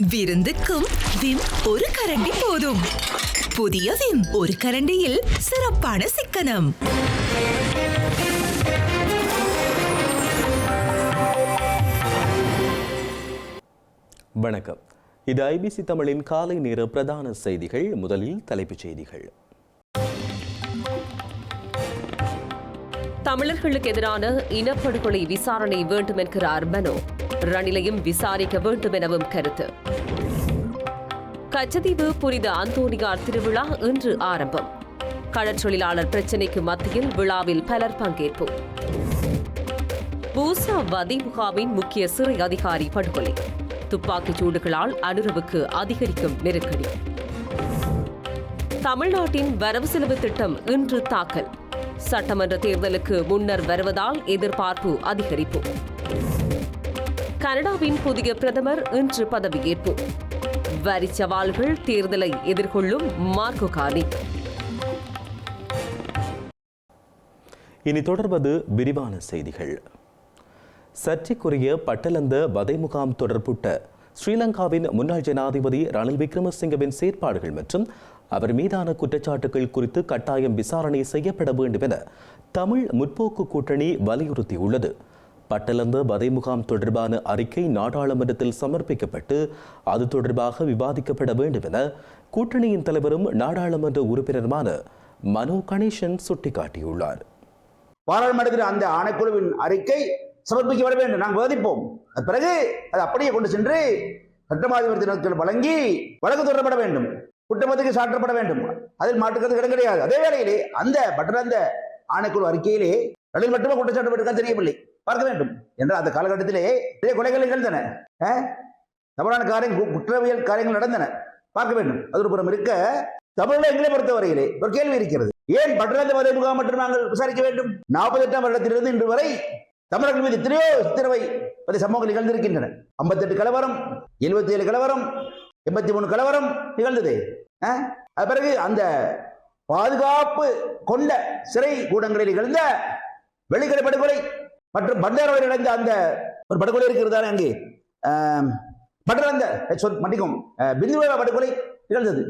விருந்துக்கும் Vim ஒரு கரண்டி போதும். புதிய விம் ஒரு கரண்டியில் சிறப்பான சிக்கனம். வணக்கம். இது ஐபிசி தமிழின் காலை நேர பிரதான செய்திகள். முதலில் தலைப்புச் செய்திகள். தமிழர்களுக்கு எதிரான இனப்படுகொலை விசாரணை வேண்டும் என்கிறார் மனோ. ரணிலையும் விசாரிக்க வேண்டும் எனவும் கருத்து. கச்சதீவு புனித அந்தோனியார் திருவிழா இன்று ஆரம்பம். கடற்றொழிலாளர் பிரச்சினைக்கு மத்தியில் விழாவில் பலர் பங்கேற்பு. பூசா வதி முகாமின் முக்கிய சிறை அதிகாரி படுகொலை. துப்பாக்கிச் சூடுகளால் அனுரவுக்கு அதிகரிக்கும் நெருக்கடி. தமிழ்நாட்டின் வரவு செலவு திட்டம் இன்று தாக்கல். சட்டமன்ற தேர்தலுக்கு முன்னர் வருவதால் எதிர்பார்ப்பு அதிகரிப்பு. கனடாவின் புதிய பிரதமர் இன்று பதவியேற்பு. வரி சவால்கள் தேர்தலை எதிர்கொள்ளும் மார்கோ கார்னி. இனி தொடர்வது விரிவான செய்திகள். சர்ச்சைக்குரிய பட்டலந்த வதை முகாம் தொடர்புட்ட ஸ்ரீலங்காவின் முன்னாள் ஜனாதிபதி ரணில் விக்ரமசிங்கவின் செயற்பாடுகள் மற்றும் அவர் மீதான குற்றச்சாட்டுகள் குறித்து கட்டாயம் விசாரணை செய்யப்பட வேண்டும் என தமிழ் முற்போக்கு கூட்டணி வலியுறுத்தியுள்ளது. பட்டலந்த வதை முகாம் தொடர்பான அறிக்கை நாடாளுமன்றத்தில் சமர்ப்பிக்கப்பட்டு அது தொடர்பாக விவாதிக்கப்பட வேண்டும் என கூட்டணியின் தலைவரும் நாடாளுமன்ற உறுப்பினருமான மனோ கணேசன் சுட்டிக்காட்டியுள்ளார். பாராளுமன்றத்தில் அந்த ஆணைக்குழுவின் அறிக்கை சமர்ப்பிக்கப்பட வேண்டும். நாங்கள் விவாதிப்போம். பிறகு அது அப்படியே கொண்டு சென்று சட்டமாதிபதியினருக்கு வழங்கி வழக்கு தொடரப்பட வேண்டும், குற்றமத்துக்கு சாற்றப்பட வேண்டும். அதில் மாற்றுக்கிறது இடம் கிடையாது. அதே வேளையிலே அந்த பட்டலந்த ஆணைக்குழு அறிக்கையிலே ரணில் மட்டுமே குற்றச்சாட்டு தெரியவில்லை, பார்க்க வேண்டும் என்ற அந்த காலகட்டத்திலே கொலைகள் நிகழ்ந்தன, தவறான காரியங்கள், குற்றவியல் காரியங்கள் நடந்தன, பார்க்க வேண்டும். அது ஒரு புறம் இருக்க, தமிழகங்களை பொறுத்தவரையிலே ஒரு கேள்வி இருக்கிறது. ஏன் பட்டலந்த வதை முகாம் மட்டும் நாங்கள் விசாரிக்க வேண்டும்? 48ஆம் வருடத்திலிருந்து இன்று வரை தமிழர்கள் மீது எத்தனையோ சித்திரவை சம்பவங்கள் நிகழ்ந்திருக்கின்றன. 58 கலவரம், 77 கலவரம், 83 கலவரம் நிகழ்ந்தது. அது பிறகு அந்த பாதுகாப்பு கொண்ட சிறை கூடங்களில் நிகழ்ந்த வெளிக்கடை படுகொலை மற்றும் பண்டாரவரில் நடந்த அந்த ஒரு படுகொலை இருக்கிறதா அங்கே பட்டலந்த மன்னிக்கும் பிந்துவ படுகொலை நிகழ்ந்தது.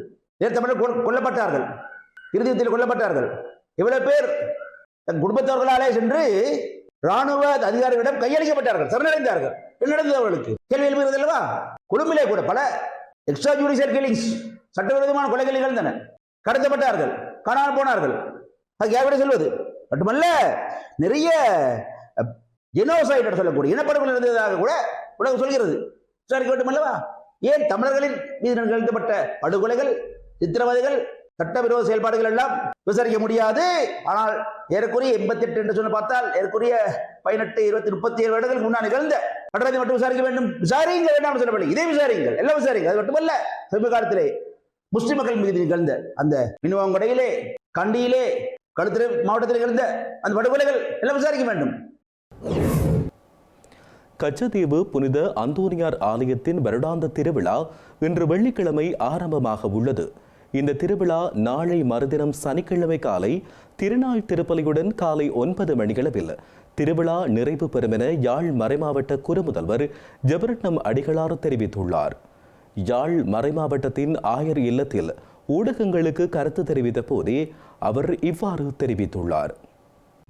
தமிழர் கொல்லப்பட்டார்கள், இறுதியில் கொல்லப்பட்டார்கள். இவ்வளவு பேர் தன் குடும்பத்தவர்களாலே சென்று ராணுவ அதிகாரிகளிடம் கையளிக்கப்பட்டார்கள், சரணடைந்தார்கள். என்ன நடந்தது அவர்களுக்கு? கேள்வி எழுப்புகிறது அல்லவா? கொழும்பிலே கூட பல எக்ஸ்ட்ரா ஜுடிஷியல் கில்லிங்ஸ், சட்டவிரோதமான கொலைகள் நிகழ்ந்தன, கடத்தப்பட்டார்கள், காணாமல் போனார்கள். அது யாருடைய சொல்வது மட்டுமல்ல, நிறைய ஜெனோசைட் சொல்லக்கூடிய இனப்படுகொலை நடந்ததாக கூட உலகம் சொல்கிறது. விசாரிக்க வேண்டும் அல்லவா? ஏன் தமிழர்களின் மீது நிகழ்த்தப்பட்ட படுகொலைகள், சித்திரவதைகள், சட்டவிரோத செயல்பாடுகள் எல்லாம் விசாரிக்க முடியாது? ஆனால் ஏறக்குறைய 88 என்று சொல்ல பார்த்தால் ஏறக்குறைய 18, 20, 37 வருடங்களுக்கு முன்னால் நிகழ்ந்த பட்டத்தை மட்டும் விசாரிக்க வேண்டும். விசாரிங்க வேண்டாம் சொல்லவில்லை, இதை விசாரிங்கள், எல்லாம் விசாரிங்க. அது மட்டுமல்ல, சமீப காலத்திலே முஸ்லிம் மக்கள் மீது நிகழ்ந்த அந்த மினுவங்கடையிலே, கண்டியிலே, களுத்துறை மாவட்டத்தில் நிகழ்ந்த அந்த படுகொலைகள் எல்லாம் விசாரிக்க வேண்டும். கச்சதீவு புனித அந்தோனியார் ஆலயத்தின் வருடாந்த திருவிழா இன்று வெள்ளிக்கிழமை ஆரம்பமாக உள்ளது. இந்த திருவிழா நாளை மறுதினம் சனிக்கிழமை காலை திருநாள் திருப்பலியுடன் காலை 9 மணியளவில் திருவிழா நிறைவு பெறும் என யாழ் மறைமாவட்ட குறுமுதல்வர் ஜெபரட்னம் அடிகளார் தெரிவித்துள்ளார். யாழ் மறைமாவட்டத்தின் ஆயர் இல்லத்தில் ஊடகங்களுக்கு கருத்து தெரிவித்த போதே அவர் இவ்வாறு தெரிவித்துள்ளார்.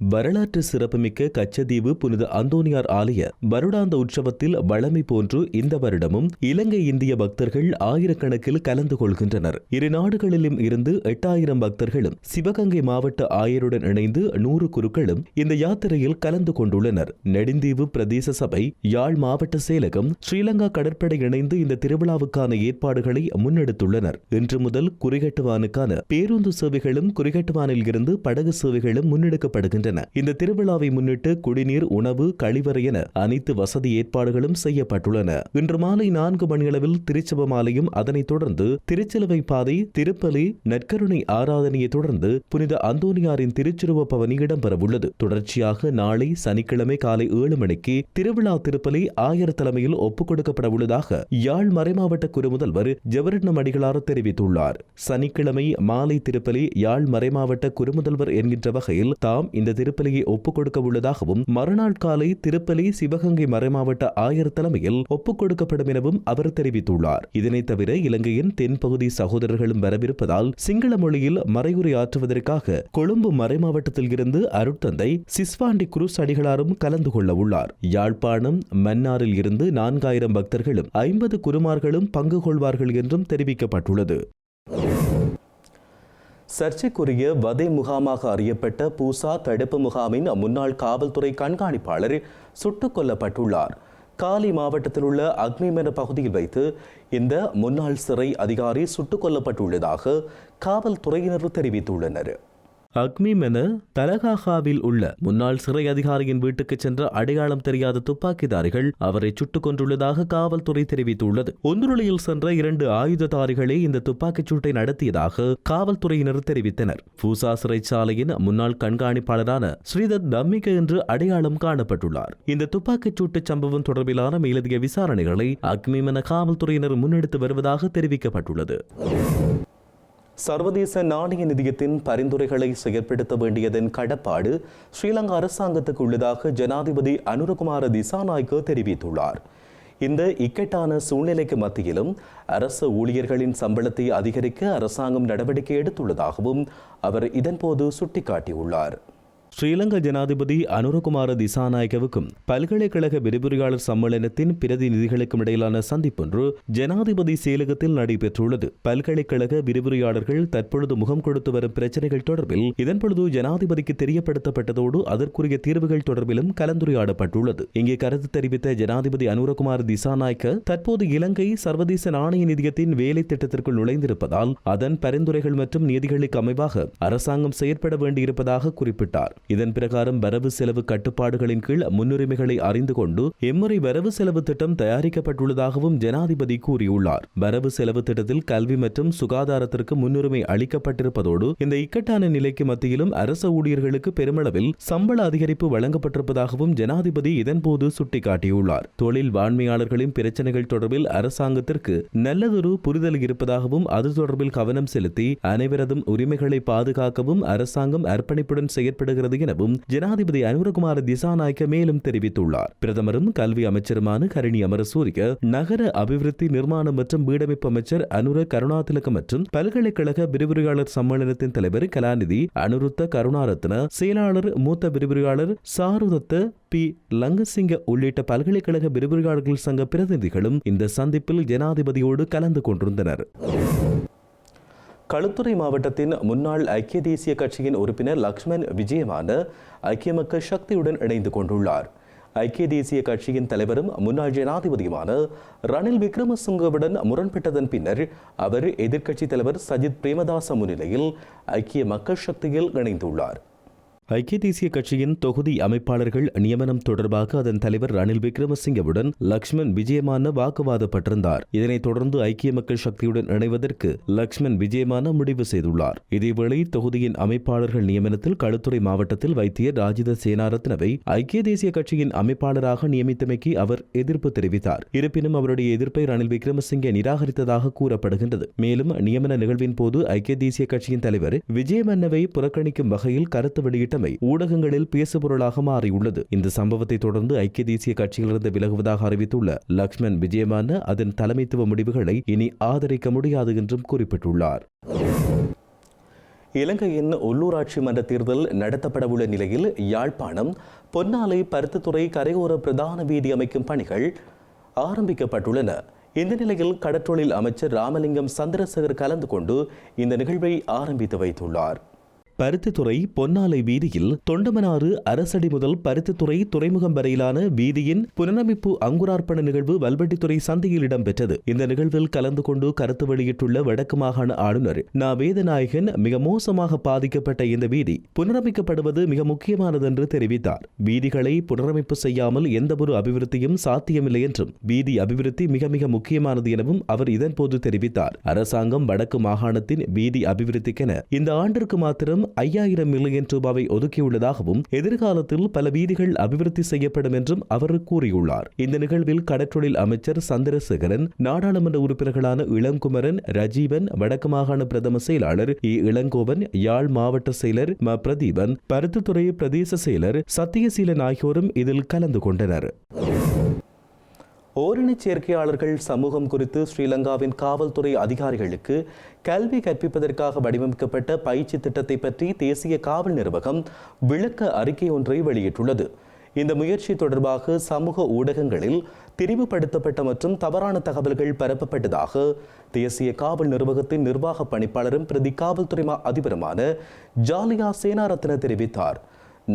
வரலாற்று சிறப்புமிக்க கச்சதீவு புனித அந்தோனியார் ஆலய வருடாந்த உற்சவத்தில் வழமை போன்று இந்த வருடமும் இலங்கை இந்திய பக்தர்கள் ஆயிரக்கணக்கில் கலந்து கொள்கின்றனர். இரு நாடுகளிலும் இருந்து 8000 பக்தர்களும் சிவகங்கை மாவட்ட ஆயருடன் இணைந்து 100 குருக்களும் இந்த யாத்திரையில் கலந்து கொண்டுள்ளனர். நெடுந்தீவு பிரதேச சபை, யாழ் மாவட்ட செயலகம், ஸ்ரீலங்கா கடற்படை இணைந்து இந்த திருவிழாவுக்கான ஏற்பாடுகளை முன்னெடுத்துள்ளனர். இன்று முதல் குறிகட்டுவானுக்கான பேருந்து சேவைகளும் குறிகட்டுவானில் இருந்து படகு சேவைகளும் முன்னெடுக்கப்படுகின்றன. இந்த திருவிழாவை முன்னிட்டு குடிநீர், உணவு, கழிவறை என அனைத்து வசதி ஏற்பாடுகளும் செய்யப்பட்டுள்ளன. இன்று மாலை 4 மணியளவில் திருச்செபமாலையும், அதனைத் தொடர்ந்து திருச்சிலுவை பாதை, திருப்பலி, நற்கருணை ஆராதனையை தொடர்ந்து புனித அந்தோனியாரின் திருச்சுருவ பவனி இடம்பெறவுள்ளது. தொடர்ச்சியாக நாளை சனிக்கிழமை காலை 7 மணிக்கு திருவிழா திருப்பலி ஆயர் தலைமையில் ஒப்புக் கொடுக்கப்பட உள்ளதாக யாழ் மறைமாவட்ட குறுமுதல்வர் ஜெபரட்னம் அடிகளார் தெரிவித்துள்ளார். சனிக்கிழமை மாலை திருப்பலி யாழ் மறைமாவட்ட குறுமுதல்வர் என்கின்ற வகையில் தாம் இந்த திருப்பலியை ஒப்புக் கொடுக்க உள்ளதாகவும் மறுநாள் காலை திருப்பலி சிவகங்கை மறைமாவட்ட ஆயர் தலைமையில் ஒப்புக் கொடுக்கப்படும் எனவும் அவர் தெரிவித்துள்ளார். இதனைத் தவிர இலங்கையின் தென்பகுதி சகோதரர்களும் வரவிருப்பதால் சிங்கள மொழியில் மறையுரை ஆற்றுவதற்காக கொழும்பு மறைமாவட்டத்தில் இருந்து அருட்தந்தை சிஸ்வாண்டி குருஸ் அடிகளாரும் கலந்து கொள்ள உள்ளார். யாழ்ப்பாணம் மன்னாரில் இருந்து 4000 பக்தர்களும் 50 குருமார்களும் பங்கு கொள்வார்கள் என்றும் தெரிவிக்கப்பட்டுள்ளது. சர்ச்சைக்குரிய வதை முகாமாக அறியப்பட்ட பூசா தடுப்பு முகாமின் முன்னாள் காவல்துறை கண்காணிப்பாளர் சுட்டுக் கொல்லப்பட்டுள்ளார். காலி மாவட்டத்தில் உள்ள அக்னிமென பகுதியில் வைத்து இந்த முன்னாள் சிறை அதிகாரி சுட்டுக் கொல்லப்பட்டுள்ளதாக காவல்துறையினர் தெரிவித்துள்ளனர். அக்மிமென தலகாகாவில் உள்ள முன்னாள் சிறை அதிகாரியின் வீட்டுக்கு சென்ற அடையாளம் தெரியாத துப்பாக்கிதாரிகள் அவரை சுட்டுக் கொண்டுள்ளதாக காவல்துறை தெரிவித்துள்ளது. ஒன்றுளியில் சென்ற 2 ஆயுததாரிகளே இந்த துப்பாக்கிச் சூட்டை நடத்தியதாக காவல்துறையினர் தெரிவித்தனர். பூசா சிறைச்சாலையின் முன்னாள் கண்காணிப்பாளரான ஸ்ரீதத் தம்மிக என்று அடையாளம் காணப்பட்டுள்ளார். இந்த துப்பாக்கிச் சூட்டு சம்பவம் தொடர்பிலான மேலதிக விசாரணைகளை அக்மிமென காவல்துறையினர் முன்னெடுத்து வருவதாக தெரிவிக்கப்பட்டுள்ளது. சர்வதேச நாணய நிதியத்தின் பரிந்துரைகளை செயற்படுத்த வேண்டியதன் கடப்பாடு ஸ்ரீலங்கா அரசாங்கத்துக்கு உள்ளதாக ஜனாதிபதி அனுரகுமார திசாநாயக்க தெரிவித்துள்ளார். இந்த இக்கட்டான சூழ்நிலைக்கு மத்தியிலும் அரசு ஊழியர்களின் சம்பளத்தை அதிகரிக்க அரசாங்கம் நடவடிக்கை எடுத்துள்ளதாகவும் அவர் இதன்போது சுட்டிக்காட்டியுள்ளார். ஸ்ரீலங்கா ஜனாதிபதி அனுரகுமார திசாநாயக்கவுக்கும் பல்கலைக்கழக விரிவுரையாளர் சம்மேளனத்தின் பிரதிநிதிகளுக்கும் இடையிலான சந்திப்பொன்று ஜனாதிபதி செயலகத்தில் நடைபெற்றுள்ளது. பல்கலைக்கழக விரிவுரையாளர்கள் தற்பொழுது முகம் கொடுத்து வரும் பிரச்சனைகள் தொடர்பில் இதன்பொழுது ஜனாதிபதிக்கு தெரியப்படுத்தப்பட்டதோடு அதற்குரிய தீர்வுகள் தொடர்பிலும் கலந்துரையாடப்பட்டுள்ளது. இங்கே கருத்து தெரிவித்த ஜனாதிபதி அனுரகுமார திசாநாயக்க தற்போது இலங்கை சர்வதேச நாணய நிதியத்தின் வேலை திட்டத்திற்குள் நுழைந்திருப்பதால் அதன் பரிந்துரைகள் மற்றும் நீதிகளுக்கு அமைவாக அரசாங்கம் செயற்பட வேண்டியிருப்பதாக குறிப்பிட்டார். இதன் பிரகாரம் வரவு செலவு கட்டுப்பாடுகளின் கீழ் முன்னுரிமைகளை அறிந்து கொண்டு எம்முறை வரவு செலவு திட்டம் தயாரிக்கப்பட்டுள்ளதாகவும் ஜனாதிபதி கூறியுள்ளார். வரவு செலவு திட்டத்தில் கல்வி மற்றும் சுகாதாரத்திற்கு முன்னுரிமை அளிக்கப்பட்டிருப்பதோடு இந்த இக்கட்டான நிலைக்கு மத்தியிலும் அரசு ஊழியர்களுக்கு பெருமளவில் சம்பள அதிகரிப்பு வழங்கப்பட்டிருப்பதாகவும் ஜனாதிபதி இதன்போது சுட்டிக்காட்டியுள்ளார். தொழில் வாண்மையாளர்களின் பிரச்சனைகள் தொடர்பில் அரசாங்கத்திற்கு நல்லதொரு புரிதல் இருப்பதாகவும் அது தொடர்பில் கவனம் செலுத்தி அனைவரதும் உரிமைகளை பாதுகாக்கவும் அரசாங்கம் அர்ப்பணிப்புடன் செயற்படுகிறது எனவும் ஜனாதிபதி அனுரகுமார திசாநாயக்க மேலும் தெரிவித்துள்ளார். பிரதமரும் கல்வி அமைச்சருமான கரணி அமரசூரிய, நகர அபிவிருத்தி நிர்மாணம் மற்றும் வீடமைப்பு அமைச்சர் அனுர கருணாதிலக மற்றும் பல்கலைக்கழக விரிவுரையாளர் சம்மேளனத்தின் தலைவர் கலாநிதி அனுருத்த கருணாரத்ன, செயலாளர் மூத்த விரிவுரையாளர் சாருதத்த பி லங்கசிங்க உள்ளிட்ட பல்கலைக்கழக விரிவுரையாளர்கள் சங்க பிரதிநிதிகளும் இந்த சந்திப்பில் ஜனாதிபதியோடு கலந்து கொண்டிருந்தனர். களுத்துறை மாவட்டத்தின் முன்னாள் ஐக்கிய தேசிய கட்சியின் உறுப்பினர் லக்ஷ்மன் விஜயமான ஐக்கிய மக்கள் சக்தியுடன் இணைந்து கொண்டுள்ளார். ஐக்கிய தேசிய கட்சியின் தலைவரும் முன்னாள் ஜனாதிபதியுமான ரணில் விக்ரமசிங்கவுடன் முரண்பட்டதன் பின்னர் அவர் எதிர்க்கட்சித் தலைவர் சஜித் பிரேமதாச முன்னிலையில் ஐக்கிய மக்கள் சக்தியில் இணைந்துள்ளார். ஐக்கிய தேசிய கட்சியின் தொகுதி அமைப்பாளர்கள் நியமனம் தொடர்பாக அதன் தலைவர் ரணில் விக்ரமசிங்கவுடன் லக்ஷ்மன் விஜயமான வாக்குவாதப்பட்டிருந்தார். இதனைத் தொடர்ந்து ஐக்கிய மக்கள் சக்தியுடன் இணைவதற்கு லக்ஷ்மன் விஜயமான முடிவு செய்துள்ளார். இதேவேளை தொகுதியின் அமைப்பாளர்கள் நியமனத்தில் களுத்துறை மாவட்டத்தில் வைத்தியர் ராஜித சேனாரத்னவை ஐக்கிய தேசிய கட்சியின் அமைப்பாளராக நியமித்தமைக்கு அவர் எதிர்ப்பு தெரிவித்தார். இருப்பினும் அவருடைய எதிர்ப்பை ரணில் விக்ரமசிங்கே நிராகரித்ததாக கூறப்படுகின்றது. மேலும் நியமன நிகழ்வின் போது ஐக்கிய தேசிய கட்சியின் தலைவர் விஜயமன்னவை புறக்கணிக்கும் வகையில் கருத்து வெளியிட்ட ஊடகங்களில் பேசுபொருளாக மாறியுள்ளது. இந்த சம்பவத்தை தொடர்ந்து ஐக்கிய தேசிய கட்சியிலிருந்து விலகுவதாக அறிவித்துள்ள லக்ஷ்மன் விஜயமான அதன் தலைமைத்துவ முடிவுகளை இனி ஆதரிக்க முடியாது என்றும் குறிப்பிட்டுள்ளார். இலங்கையின் உள்ளூராட்சி மன்ற தேர்தல் நடத்தப்படவுள்ள நிலையில் யாழ்ப்பாணம் பொன்னாலை பருத்தித்துறை கரையோர பிரதான வீதி அமைக்கும் பணிகள் ஆரம்பிக்கப்பட்டுள்ளன. இந்த நிலையில் கடற்றொழில் அமைச்சர் ராமலிங்கம் சந்திரசேகர் கலந்து கொண்டு இந்த நிகழ்வை ஆரம்பித்து வைத்துள்ளார். பருத்தித்துறை பொன்னாலை வீதியில் தொண்டமனாறு அரசடி முதல் பருத்தித்துறை துறைமுகம் வரையிலான வீதியின் புனரமைப்பு அங்குரார்ப்பண நிகழ்வு வல்வெட்டித்துறை சந்தையில் இடம்பெற்றது. இந்த நிகழ்வில் கலந்து கொண்டு கருத்து வெளியிட்டுள்ள வடக்கு மாகாண ஆளுநர் நா வேதநாயகன் மிக மோசமாக பாதிக்கப்பட்ட இந்த வீதி புனரமைக்கப்படுவது மிக முக்கியமானது என்று தெரிவித்தார். வீதிகளை புனரமைப்பு செய்யாமல் எந்தவொரு அபிவிருத்தியும் சாத்தியமில்லை என்றும் வீதி அபிவிருத்தி மிக மிக முக்கியமானது எனவும் அவர் இதன்போது தெரிவித்தார். அரசாங்கம் வடக்கு மாகாணத்தின் வீதி அபிவிருத்திக்கென இந்த ஆண்டிற்கு மாத்திரம் 5,000 மில்லியன் ரூபாவை ஒதுக்கியுள்ளதாகவும் எதிர்காலத்தில் பல வீதிகள் அபிவிருத்தி செய்யப்படும் என்றும் அவர் கூறியுள்ளார். இந்த நிகழ்வில் கடற்றொழில் அமைச்சர் சந்திரசேகரன், நாடாளுமன்ற உறுப்பினர்களான இளங்குமரன், ரஜீவன், வடக்கு மாகாண பிரதம செயலாளர் இளங்கோவன், யாழ் மாவட்ட செயலர் பிரதீபன், பருத்தித்துறை பிரதேச செயலர் சத்தியசீலன் ஆகியோரும் இதில் கலந்து கொண்டனர். ஓரினச் சேர்க்கையாளர்கள் சமூகம் குறித்து ஸ்ரீலங்காவின் காவல்துறை அதிகாரிகளுக்கு கல்வி கற்பிப்பதற்காக வடிவமைக்கப்பட்ட பயிற்சி திட்டத்தை பற்றி தேசிய காவல் நிர்வாகம் விளக்க அறிக்கை ஒன்றை வெளியிட்டுள்ளது. இந்த முயற்சி தொடர்பாக சமூக ஊடகங்களில் திரிவுபடுத்தப்பட்ட மற்றும் தவறான தகவல்கள் பரப்பப்பட்டதாக தேசிய காவல் நிர்வாகத்தின் நிர்வாக பணிப்பாளரும் பிரதி காவல்துறை அதிபருமான ஜாலியா சேனாரத்ன தெரிவித்தார்.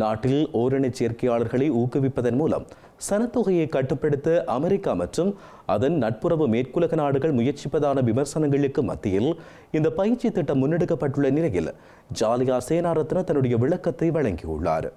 நாட்டில் ஓரினச் சேர்க்கையாளர்களை ஊக்குவிப்பதன் மூலம் சனத்தொகையை கட்டுப்படுத்த அமெரிக்கா மற்றும் அதன் நட்புறவு மேற்குலக நாடுகள் முயற்சிப்பதான விமர்சனங்களுக்கு மத்தியில் இந்த பயிற்சி திட்டம் முன்னெடுக்கப்பட்டுள்ள நிலையில் ஜாலியா சேனாரத்ன தன்னுடைய விளக்கத்தை வழங்கியுள்ளார்.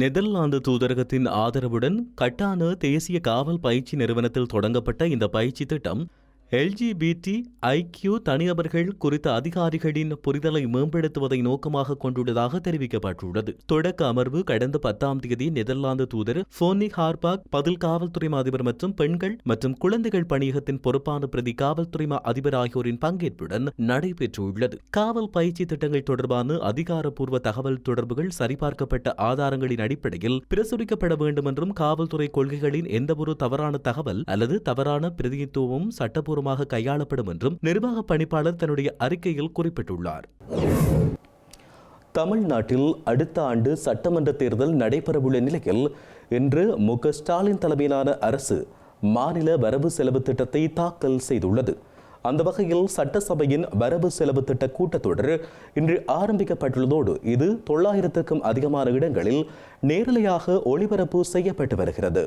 நெதர்லாந்து தூதரகத்தின் ஆதரவுடன் கட்டான தேசிய காவல் பயிற்சி நிறுவனத்தில் தொடங்கப்பட்ட இந்த பயிற்சி திட்டம் LGBTIQ தனிநபர்கள் குறித்த அதிகாரிகளின் புரிதலை மேம்படுத்துவதை நோக்கமாக கொண்டுள்ளதாக தெரிவிக்கப்பட்டுள்ளது. தொடக்க அமர்வு கடந்த 10ஆம் தேதி நெதர்லாந்து தூதர் ஃபோனி ஹார்பாக், பதில் காவல்துறை அதிபர் மற்றும் பெண்கள் மற்றும் குழந்தைகள் பணியகத்தின் பொறுப்பான பிரதி காவல்துறை அதிபர் ஆகியோரின் பங்கேற்புடன் நடைபெற்றுள்ளது. காவல் பயிற்சி திட்டங்கள் தொடர்பான அதிகாரப்பூர்வ தகவல் தொடர்புகள் சரிபார்க்கப்பட்ட ஆதாரங்களின் அடிப்படையில் பிரசுரிக்கப்பட வேண்டும் என்றும் காவல்துறை கொள்கைகளின் எந்தவொரு தவறான தகவல் அல்லது தவறான பிரதிநிதித்துவமும் சட்டப்பூர்வ கையாளப்படும் என்றும் நிர்வாக பணிப்பாளர் தன்னுடைய அறிக்கையில் குறிப்பிட்டுள்ளார். தமிழ்நாட்டில் அடுத்த ஆண்டு சட்டமன்ற தேர்தல் நடைபெறவுள்ள நிலையில் இன்று மு.க. ஸ்டாலின் தலைமையிலான அரசு மாநில வரவு செலவு திட்டத்தை தாக்கல் செய்துள்ளது. அந்த வகையில் சட்டசபையின் வரவு செலவு திட்ட கூட்டத்தொடர் இன்று ஆரம்பிக்கப்பட்டுள்ளதோடு இது 900க்கும் அதிகமான இடங்களில் நேரலையாக ஒளிபரப்பு செய்யப்பட்டு வருகிறது.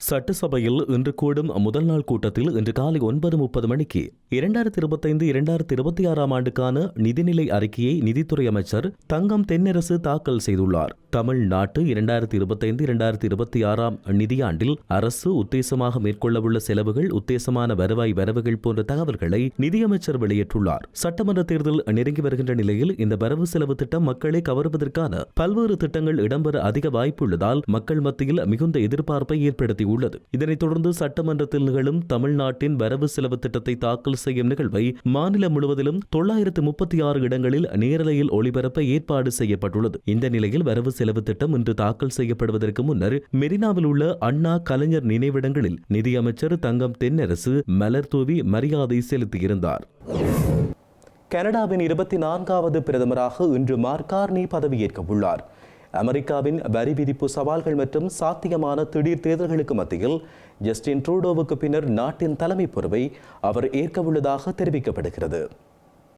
சட்டசபையில் இன்று கூடும் முதல் நாள் கூட்டத்தில் இன்று காலை 9:30 மணிக்கு 2025-2026 ஆண்டுக்கான நிதிநிலை அறிக்கையை நிதித்துறை அமைச்சர் தங்கம் தென்னரசு தாக்கல் செய்துள்ளார். தமிழ்நாட்டு 2025-2026 நிதியாண்டில் அரசு உத்தேசமாக மேற்கொள்ளவுள்ள செலவுகள், உத்தேசமான வருவாய் வரவுகள் போன்ற தகவல்களை நிதியமைச்சர் வெளியிட்டுள்ளார். சட்டமன்ற தேர்தல் நெருங்கி வருகின்ற நிலையில் இந்த வரவு செலவு திட்டம் மக்களை கவர்வதற்கான பல்வேறு திட்டங்கள் இடம்பெற அதிக வாய்ப்புள்ளதால் மக்கள் மத்தியில் மிகுந்த எதிர்பார்ப்பை ஏற்படுத்தி உள்ளது. இதனைத் தொடர்ந்து சட்டமன்றத்தில் நிகழும் தமிழ்நாட்டின் வரவு செலவு திட்டத்தை தாக்கல் செய்யும் நிகழ்வை மாநிலம் முழுவதிலும் 936 இடங்களில் நேரலையில் ஒளிபரப்ப ஏற்பாடு செய்யப்பட்டுள்ளது. இந்த நிலையில் வரவு செலவு திட்டம் இன்று தாக்கல் செய்யப்படுவதற்கு முன்னர் மெரினாவில் உள்ள அண்ணா கலைஞர் நினைவிடங்களில் நிதியமைச்சர் தங்கம் தென்னரசு மலர் தூவி மரியாதை செலுத்தியிருந்தார். கனடாவின் 24வது பிரதமராக இன்று மார்க் கார்னி பதவியேற்க உள்ளார். அமெரிக்காவின் வரி விதிப்பு சவால்கள் மற்றும் சாத்தியமான திடீர் தேர்தல்களுக்கு மத்தியில் ஜஸ்டின் ட்ரூடோவுக்கு பின்னர் நாட்டின் தலைமை பொறுப்பை அவர் ஏற்க உள்ளதாக தெரிவிக்கப்படுகிறது.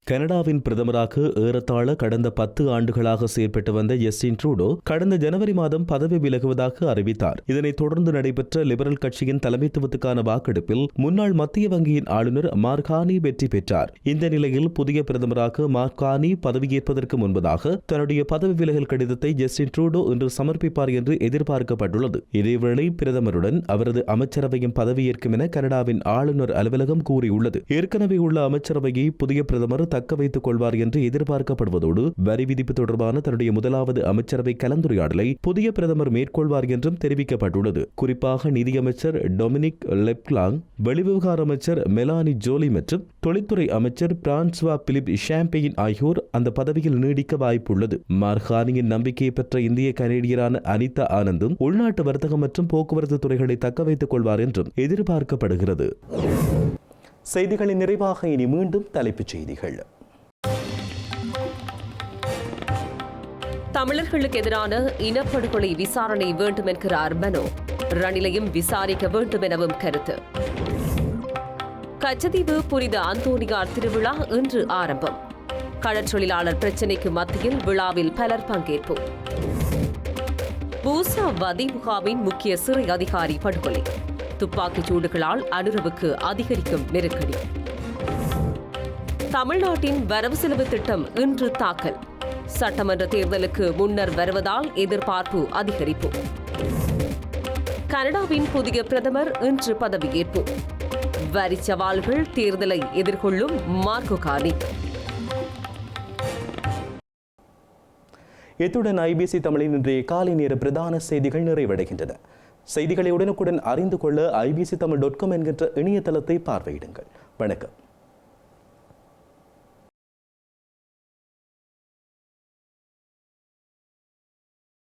கனடாவின் பிரதமராக ஏறத்தாழ கடந்த 10 ஆண்டுகளாக செயற்பட்டு வந்த ஜஸ்டின் ட்ரூடோ கடந்த ஜனவரி மாதம் பதவி விலகுவதாக அறிவித்தார். இதனைத் தொடர்ந்து நடைபெற்ற லிபரல் கட்சியின் தலைமைத்துவத்துக்கான வாக்கெடுப்பில் முன்னாள் மத்திய வங்கியின் ஆளுநர் மார்க் கார்னி வெற்றி பெற்றார். இந்த நிலையில் புதிய பிரதமராக மார்க் கார்னி பதவியேற்பதற்கு முன்பதாக தன்னுடைய பதவி விலகல் கடிதத்தை ஜஸ்டின் ட்ரூடோ இன்று சமர்ப்பிப்பார் என்று எதிர்பார்க்கப்பட்டுள்ளது. இதேவேளை பிரதமருடன் அவரது அமைச்சரவையும் பதவியேற்கும் என கனடாவின் ஆளுநர் அலுவலகம் கூறியுள்ளது. ஏற்கனவே உள்ள அமைச்சரவையை புதிய பிரதமர் தக்க வைத்துக் கொள்வார் என்று எதிர்பார்க்கப்படுவதோடு வரி விதிப்பு தொடர்பான தன்னுடைய முதலாவது அமைச்சரவை கலந்துரையாடலை புதிய பிரதமர் மேற்கொள்வார் என்றும் தெரிவிக்கப்பட்டுள்ளது. குறிப்பாக நிதியமைச்சர் டொமினிக் லெப்லாங், வெளிவிவகார அமைச்சர் மெலானி ஜோலி மற்றும் தொழில்துறை அமைச்சர் பிரான்சுவா பிலிப் ஷாம்பெயின் ஆகியோர் அந்த பதவியில் நீடிக்க வாய்ப்புள்ளது. மார்க் கார்னியின் நம்பிக்கையை பெற்ற இந்திய கனேடியரான அனிதா ஆனந்தும் உள்நாட்டு வர்த்தகம் மற்றும் போக்குவரத்து துறைகளை தக்க வைத்துக் கொள்வார் என்றும் எதிர்பார்க்கப்படுகிறது. செய்திகளின் நிறைவாக இனி மீண்டும் தலைப்புச் செய்திகள். தமிழர்களுக்கு எதிரான இனப்படுகொலை விசாரணை வேண்டும் என்கிறார் மனோ. ரணிலையும் விசாரிக்க வேண்டும் எனவும் கருத்து. கச்சதீவு புனித அந்தோனியார் திருவிழா இன்று ஆரம்பம். கடற்றொழிலாளர் பிரச்சினைக்கு மத்தியில் விழாவில் பலர் பங்கேற்பு. பூசா வதி முகாமின் முக்கிய சிறை அதிகாரி படுகொலை. துப்பாக்கிச் சூடுகளால் அனுரவுக்கு அதிகரிக்கும் நெருக்கடி. தமிழ்நாட்டின் வரவு செலவு திட்டம் இன்று தாக்கல். சட்டமன்ற தேர்தலுக்கு முன்னர் வருவதால் எதிர்பார்ப்பு அதிகரிப்பு. கனடாவின் புதிய பிரதமர் இன்று பதவியேற்பு. வரி சவால்கள் தேர்தலை எதிர்கொள்ளும் மார்க் கார்னி. இத்துடன் ஐபிசி தமிழின் இன்றைய காலை நேர பிரதான செய்திகள் நிறைவடைகின்றன. செய்திகளை உடனுக்குடன் அறிந்து கொள்ள ibctamil.com என்கின்ற இணையதளத்தை பார்வையிடுங்கள். வணக்கம்.